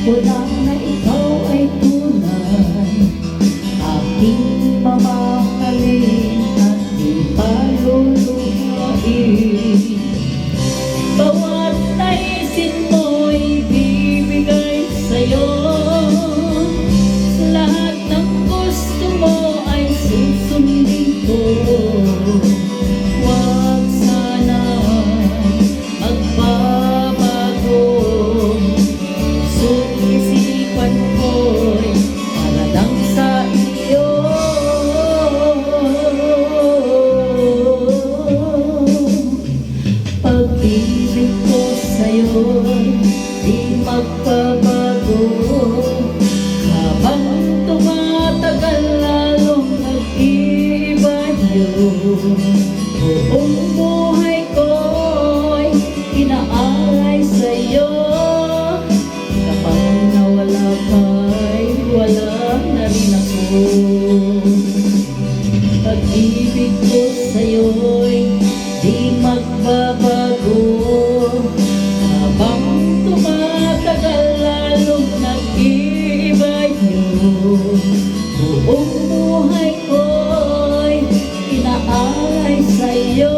Wala na ikaw ay tunay, aking mamahalin at di paluluhain. Bawat naisin mo'y bibigay sa'yo, lahat ng gusto mo ay susundin ko. Huwag sana'y magbabago, su't isipan ko'y para lang sa iyo. Pag-ibig ko sa'yo'y di magbabago, habang tumatagal lalong nag-iiba yun. Buong buhay ko'y inaalay sa'yo, kapag nawala ka'y wala na rin ako. Pag-ibig ko sa'yo'y di magbabago, habang tumatagal lalong nag-iiba yun. Buong buhay ko'y inaalay sa'yo,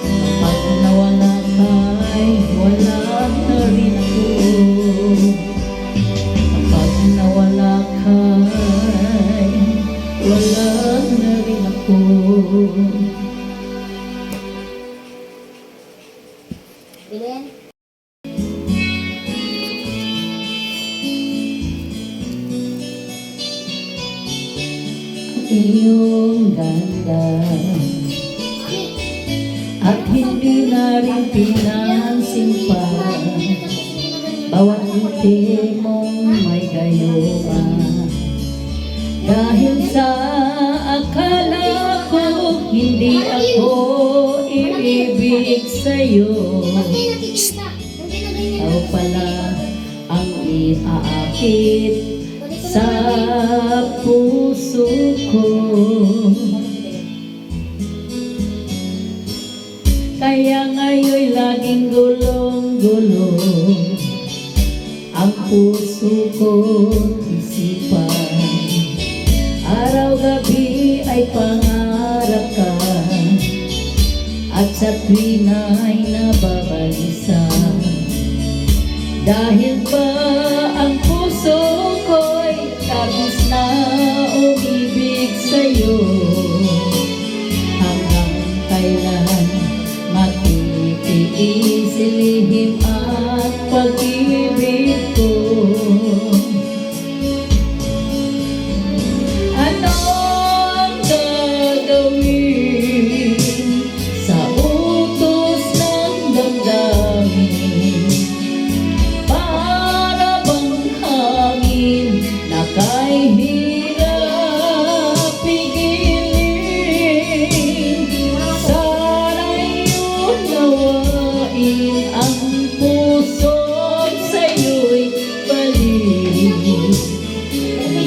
kapag nawala ka'y wala na rin ako. Kapag nawala ka'y wala na rin ako. Bilin? Iyong ganda at hindi na rin pinansin pa, bawat ngiti mong may gayuma. Dahil sa akala ko hindi ako iibig sa'yo, ikaw pala ang iaakit sa puso ko. Kaya ngayon'y laging gulong-gulong ang puso ko't isipan. Araw-gabi ay pangarap ka, at sa tuwin ay nababalisa. Dahil ba ang puso ko'y labis na umibig sa'yo, hanggang kailan matitiis lihim at pag-ibig ko. Ano ang gagawin sa utos ng damdamin? Para bang hangin na kay hirap pigilin, sana'y unawain ang puso sa'yo'y balik.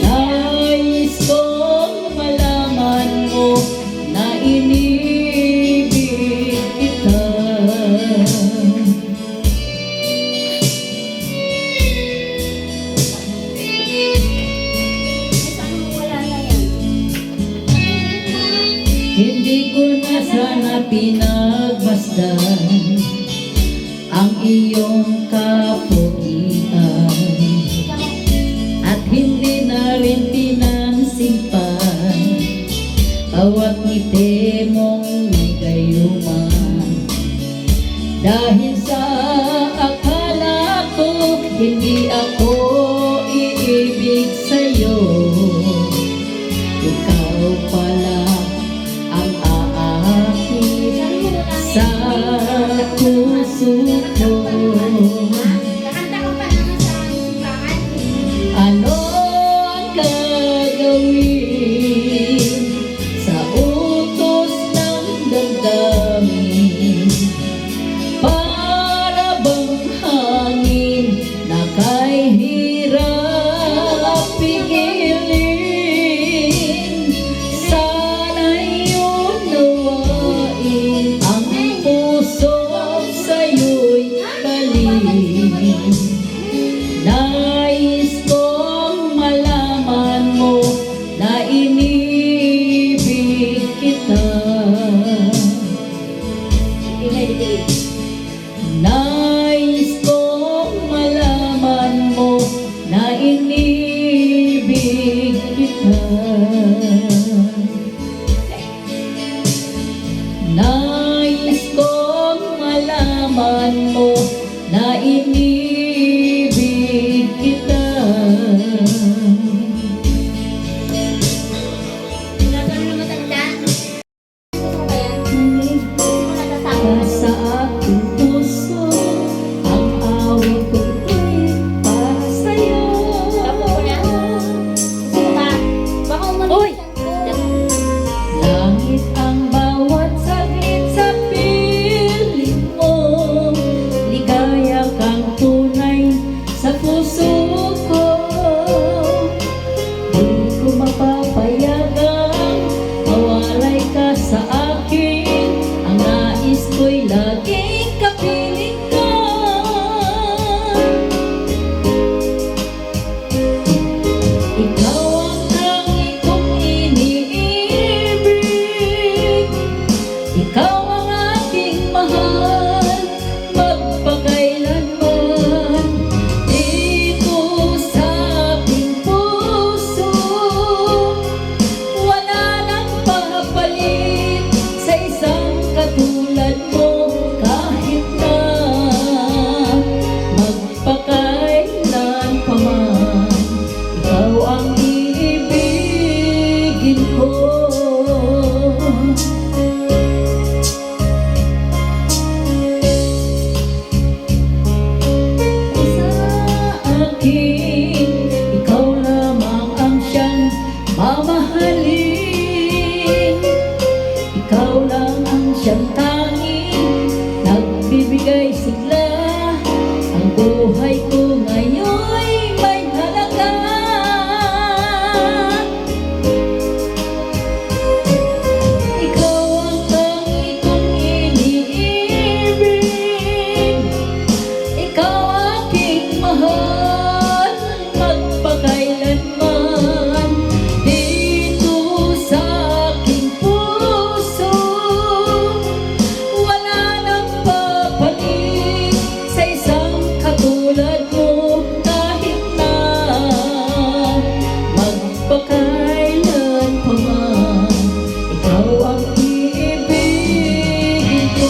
Nais kong malaman mo na inibig kita. Hindi ko na sana pinagmasdan ang iyong kapugian, at hindi na rin pinansimpan bawat ngiti mong may gayuma. Dahil sa akala ko hindi ako iibig sa'yo, ikaw pala ang aakit sa puso ko. Ano ang gagawin sa utos ng damdamin? Para bang hangin na kay hirap pigilin, sana'y unawain ang puso sa'yo'y balik. Na buhay ko ngayon'y may halaga. Ikaw ang tangi kong iniibig, ikaw aking mahal magpakailanman. Dito sa aking puso wala nang papalit sa isang katulad mo, kahit na magpakailan pa man. Ikaw ang iibigin ko.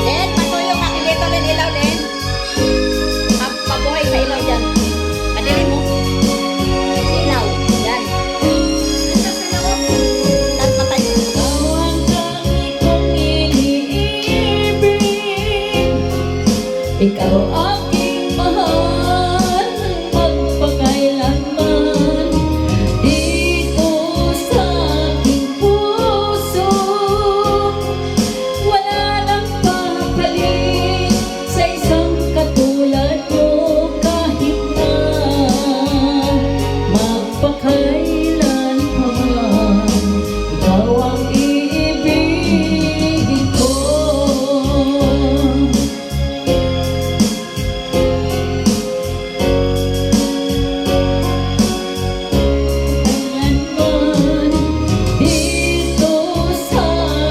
Den, patuyo ka. Dito rin ilaw, Den. Pabuhay sa ilaw dyan. Kadiri mo. Ilaw. Yan. Tapos patay. Ikaw ang tangi kong iniibig, ikaw aking mahal magpakailanman. Dito sa aking puso wala nang papalit sa isang katulad mo, kahit na magpakailan pa man. Ikaw ang iibigin ko. Kailanman dito sa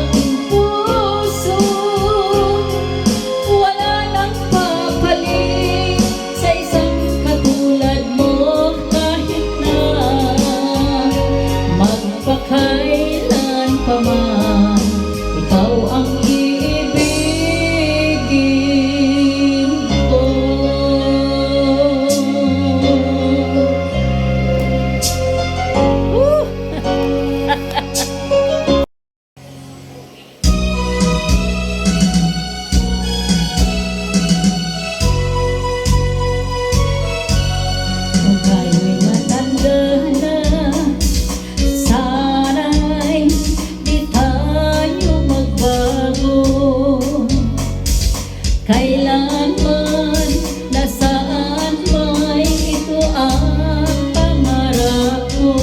aking puso wala nang papalit sa isang katulad mo, kahit na magpakailan pa man. Ikaw ang iibigin ko. Kung tayo'y matanda na, sana'y di tayo magbago. Kailanman, nasaan may ito ang pangarap ko.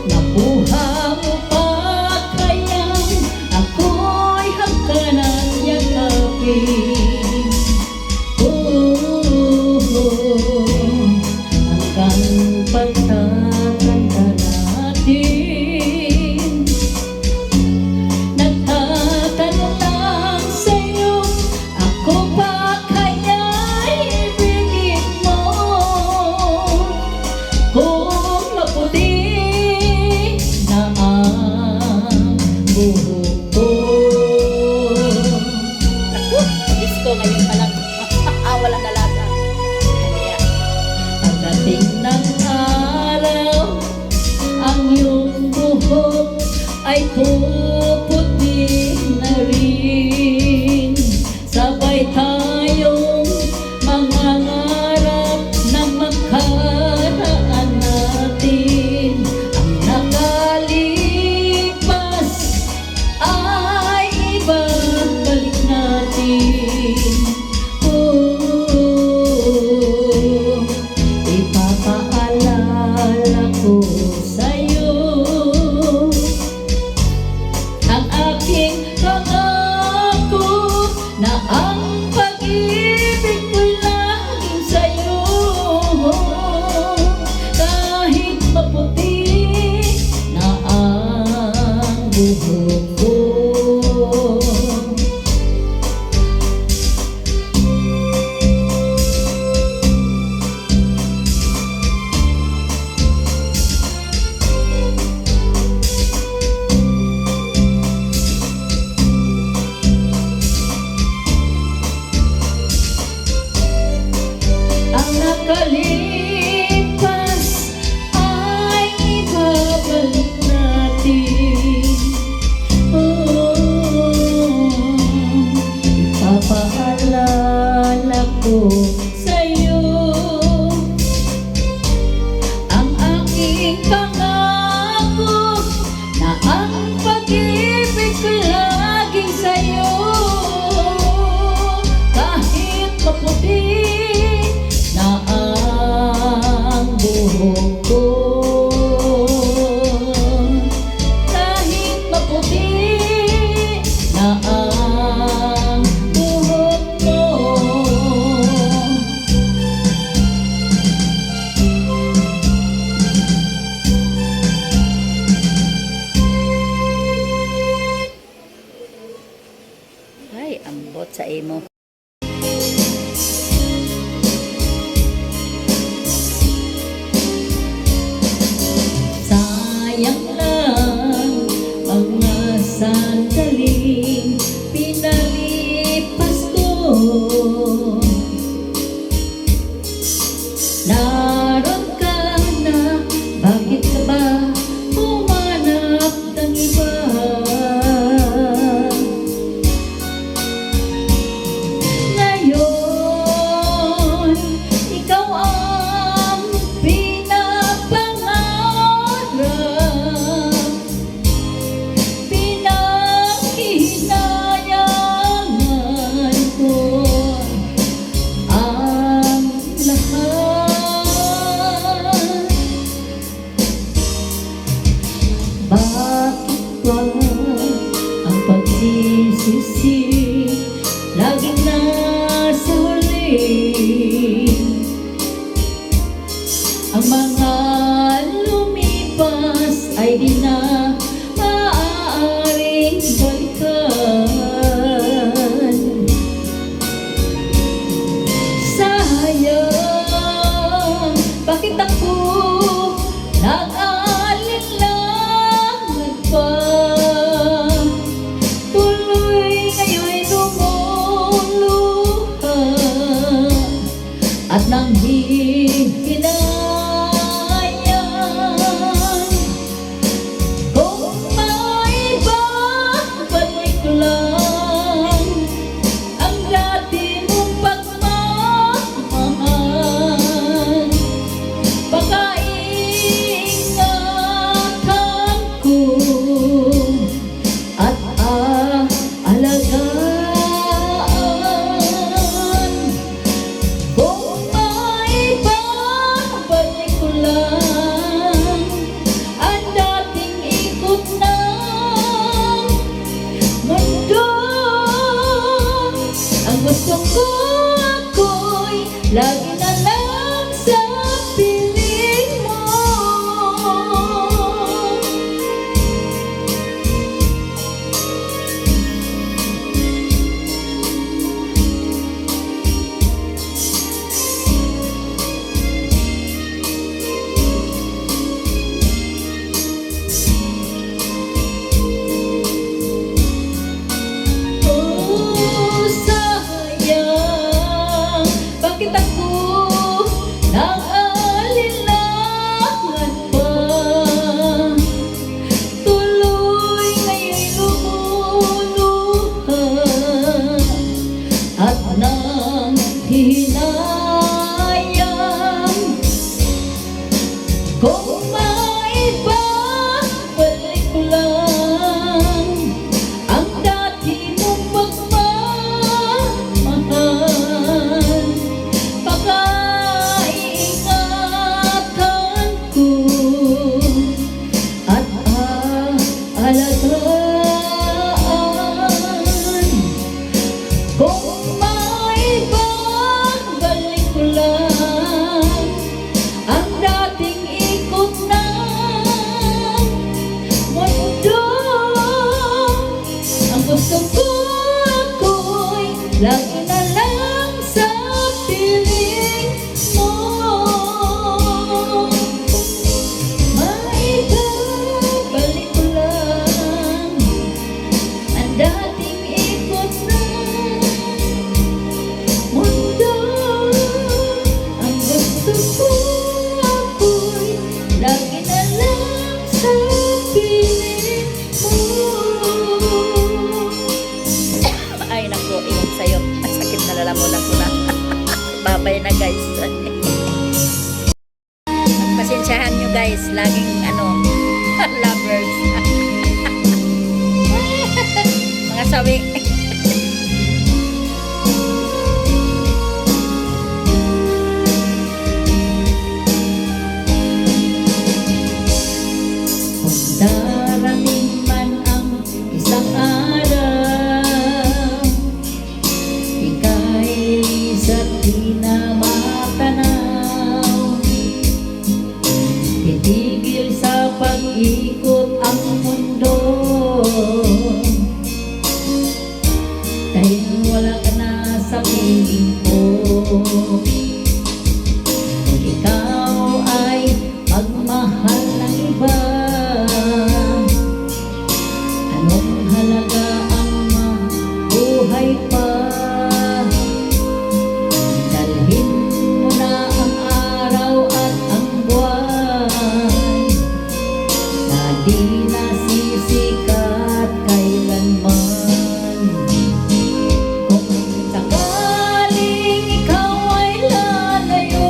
Nakuha mo pa kayang ako'y hangganan yakapin. Hanggang pagtatanda natin, nagtatanong lang sa'yo, ako pa kaya'y ibigin mo? Kung maputi na ang buhok ko. Naku, disco ngayon pa lang. Wala na lasa. Kaya, Pagdating ng araw, ang iyong buhok ay puputi na rin. Sabay tayong mangangarap na makaraan natin. Ang nakalipas ay ibabalik natin. Ipapaalala ko sa'yo ang aking pangako na ang pag-ibig ko'y laging sa'yo. Kahit maputi na ang buhok ko. nakalipas ay ibabalik natin. dapat sa imo. Sayang lang ang mga sandaling pinalipas ko. Naroon ka na, bakit ka ba humanap ng iba? Ngayon, ikaw ang pinapangarap, pinanghihinayangan ko ang lahat. Bakit ba ang pagsisisi laging nasa huli? Ang mga lumipas ay di na maaaring balikan. Sayang, bakit ako nag-aalinlangan pa? Tuloy ngayon'y lumuluha at nanghihinayang. Kung maibabalik lang ang dati mong pagmamahal, baka iingatan ko at aalagaan. Kung maibabalik ko lang ang dating ikot ng mundo, ang gusto ko ako'y lagi na lang sa piling mo. Oh, sayang, bakit ako nag-aalinlangan pa? Tuloy ngayon'y lumuluha at nanghihinayang. Kung maibabalik ko lang ang dati mong pagmamahal, baka iingatan ko at aalagaan. Kung maibabalik ko lang ang dating ikot ng mundo, ang gusto ko ako'y lagi na lang sa piling mo. Maibabalik ko lang ang dating ikot ng mundo, ang gusto ko ako'y lagi na lang sa piling mo. Ay nako, iwan sa'yo. Masakit na lalamunan ko na. Babay na guys. Pasensyahan nyo guys. Laging lovers. Mga sawi. Kung darating man ang isang araw, ika'y lisa't di na matanaw, titigil sa pag-ikot ang mundo, dahil walang hiling ko. Kung ikaw ay magmahal ng iba, anong halaga ang mabuhay pa? Dalhin mo na ang araw at ang buwan na di nasisikat kailanman. Kung sakaling ikaw ay lalayo,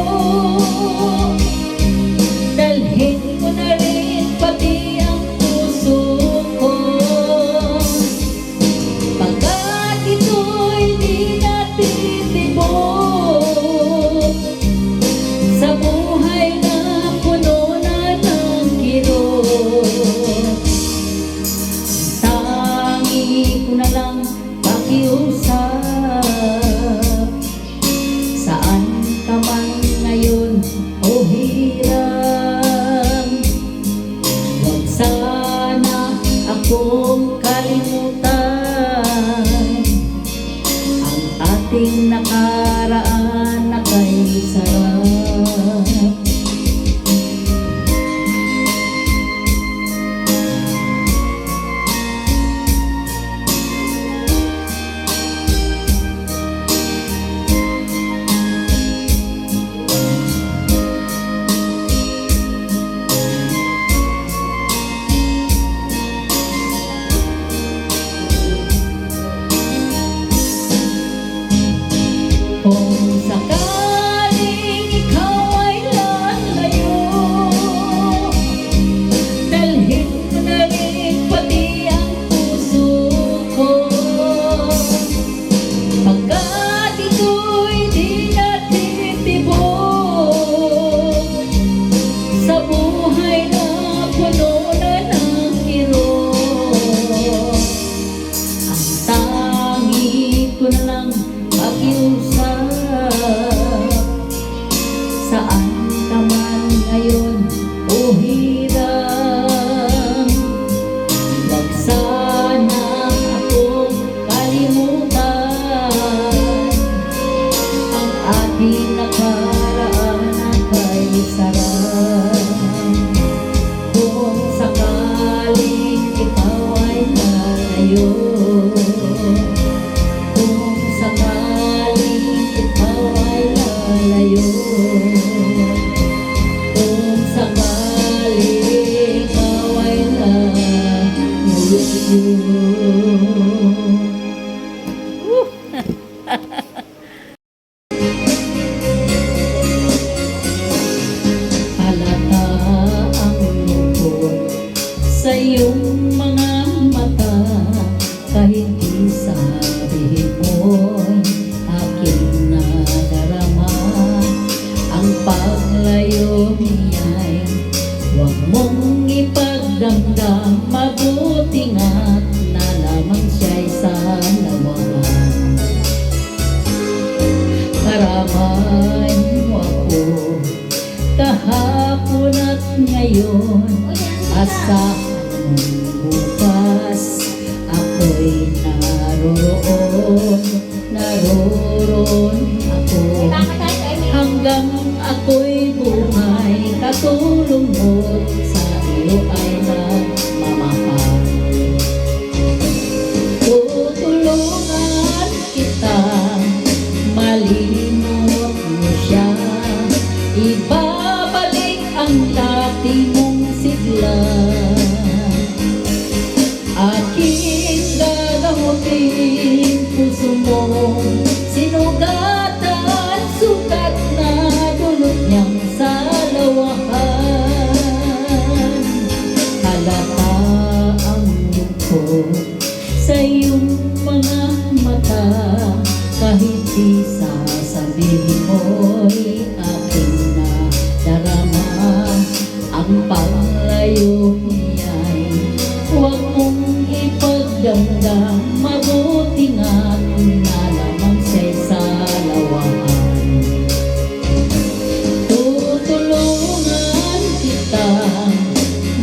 dalhin mo na rin pati ang puso ko. Pagkat ito'y di natitibok sa buhay na puno na ng kirot. Tangi ko na lang pakiusap, saan ka man ngayon o hirap. Huwag sana akong kalimutan ang ating nakaraan na kay sarap. Kung sakaling ikaw ay lalayo, dalhin mo na rin pati ang puso ko. Pagkat ito'y di natitibok sa buhay na puno na ng kirot. Ang tangi ko na lang pakiusap, saan ka man ngayon o hirap. Huwag sana akong kalimutan ang ating nakaraan na kay sarap. Kung sakaling ikaw ay lalayo, kung sakaling ikaw ay lalayo, kung sakaling ikaw ay lalayo. Halata ang lungkot sa iyong mga mata, kahit di sabihin mo'y aking nadarama. Ang paglayo niya'y huwag mong ipagdamdam, mabuti nga't na lamang siya'y sa lawahan. Karamay mo ako kahapon at ngayon, asahan mong bukas ako'y naroroon ako. Hanggang ako'y buhay, katulong mo sa iyo ay nagmamahal. Tutulungan kita, malimot mo siya, ibabalik ang dati mong sigla. Aking gagamutin puso mong sinugatan, sugat na dulot niyang sa lawahan. Halata ang lungkot sa iyong mga mata, kahit di sasabihin mo'y aking nadarama. Ang panglayo niya'y huwag mong ipagdamdam, mabuti nga't na lamang siya'y sa lawahan. Tutulungan kita,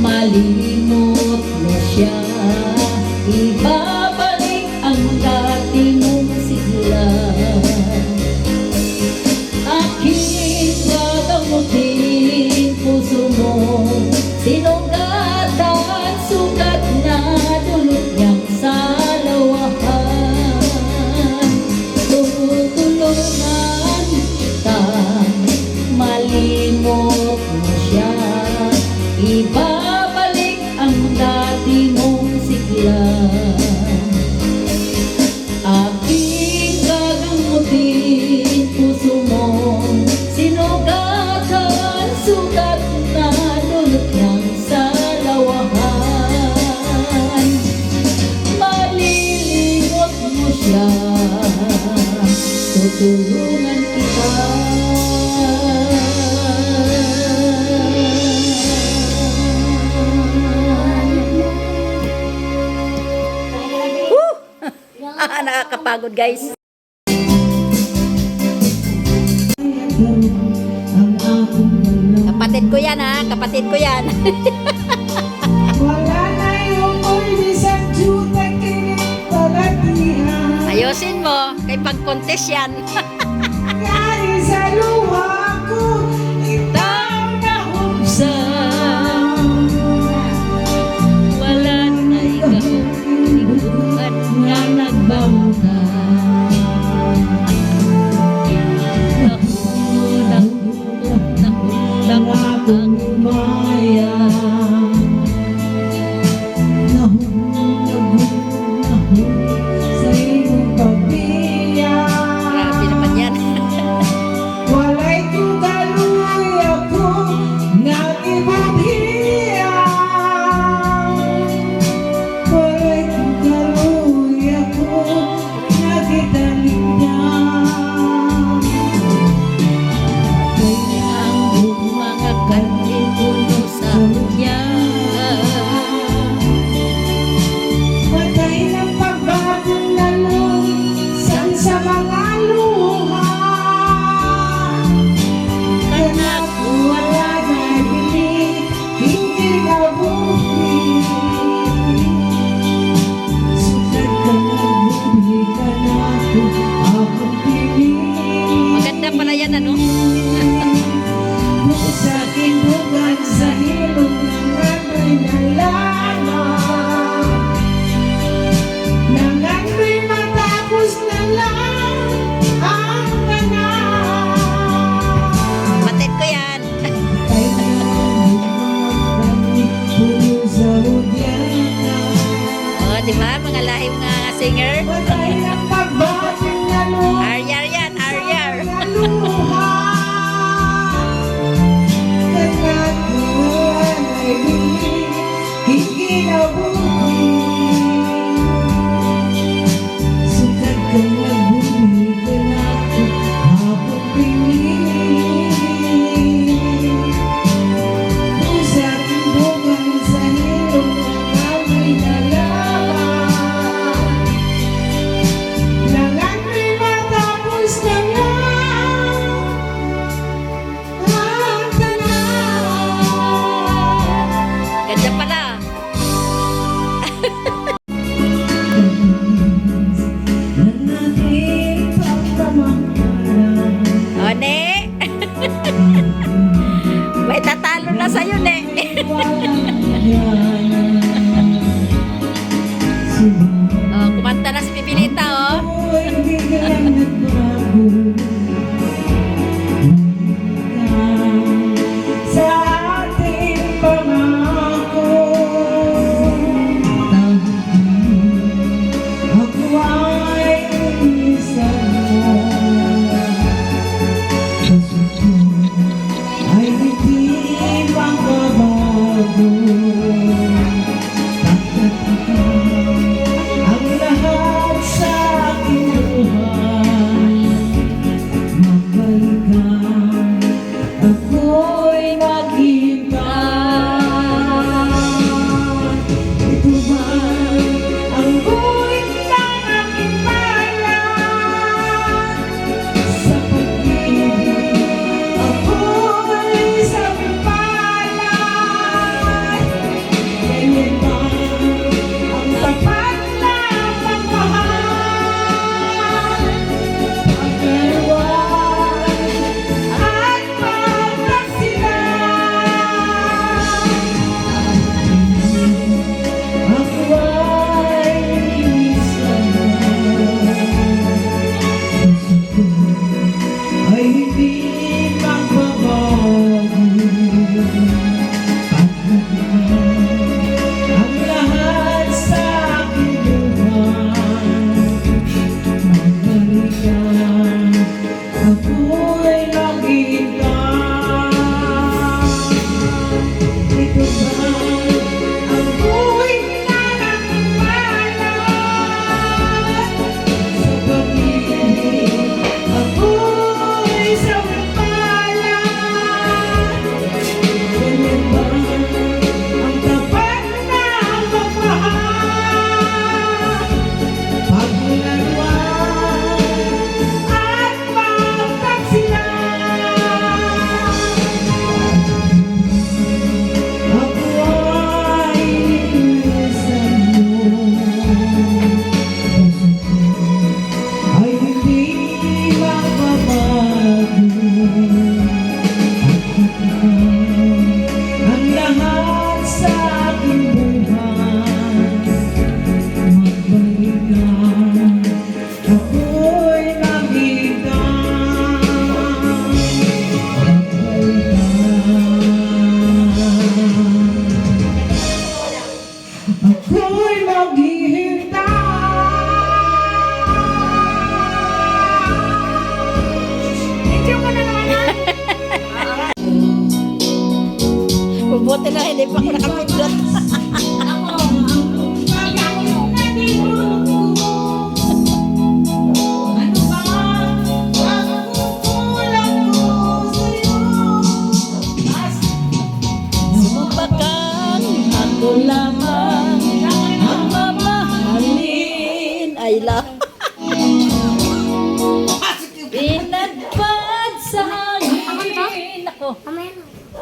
malimot mo siya, ibabalik ang dati mong sigla. Nakakapagod guys. Kapatid ko yan ha, kapatid ko yan. Wala na yung pwede sa juta kinipalatihan. Ayusin mo, kay pag-contest yan. Kaya sa luha ko, itaw na hubsan. Wala na ikaw, lingkuhan nga nagbangka. Ang akong maya. Nahulog sa iyong pagbiyak. Grabe naman yan. Walay tugaluy ako ng ibuhiyak. Walay tugaluy ako ng italigyan. Ang mga kanil puno sa hudyan. Patay ng pagbagong lalong sa mga luha. Anak ko wala na bili, hindi na buhi. Sukat ka na buhi ka na akong pinili. Maganda pala yan ano? Sa aking bugan sa hilong ng ako'y nalaman. Nang ako'y matapos na lang ang tanan. Kapatid ko yan. Ay naman puno sa hudyan. O, di ba? Mga lahing mga singer. Patay ng pagbating na luha. Aryar yan, aryar. Luha. Kaya tuwan ay hindi na buhay. Sukat ka na bumili ka na ako habang pinili. Kung sa aking bugang sa hilong ng amoy nalaman. Nang ako'y matapos na lang ang tanan. Ganda pala. Ng aking pagmamahalan. O, ne. May tatalo na sa'yo, ne. O, kumanta na si Pipilita, o. Sa ating pangako, ako ay inisan mo. Puso ko ay hindi magbabago. Pagkat ikaw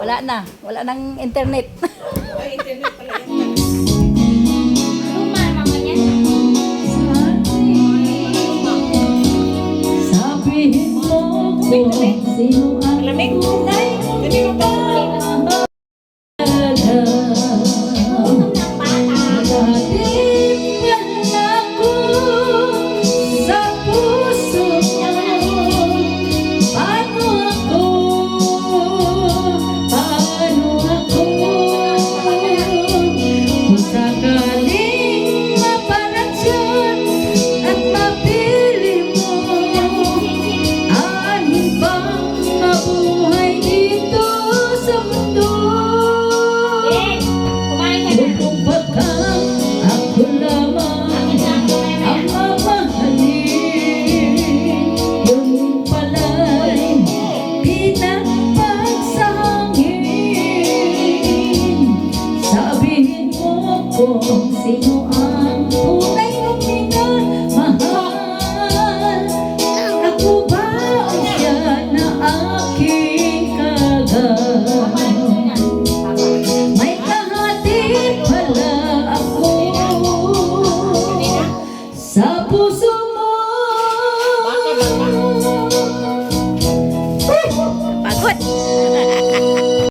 Wala na. Wala nang internet. Ay, internet pala yan. Luma ang mga yan. Sabihin mo kung sino ang Lamig. tunay Hindi mo ba? mahalaga. Gutom ng bata. Nagatipan ako sa puso mo. Paano ako? Kung sakaling mapalansyon at mapili mo, anin bang mabuhay dito sa mundo? Kumain ka na. Kung baka ako lamang ang mamahalin, yun pala'y pinapagsahangin. Sabihin mo kung sino ang tunay mong minamahal. Ako ba o siya na aking kagal? May kahati pala ako sa puso mo. Pagod.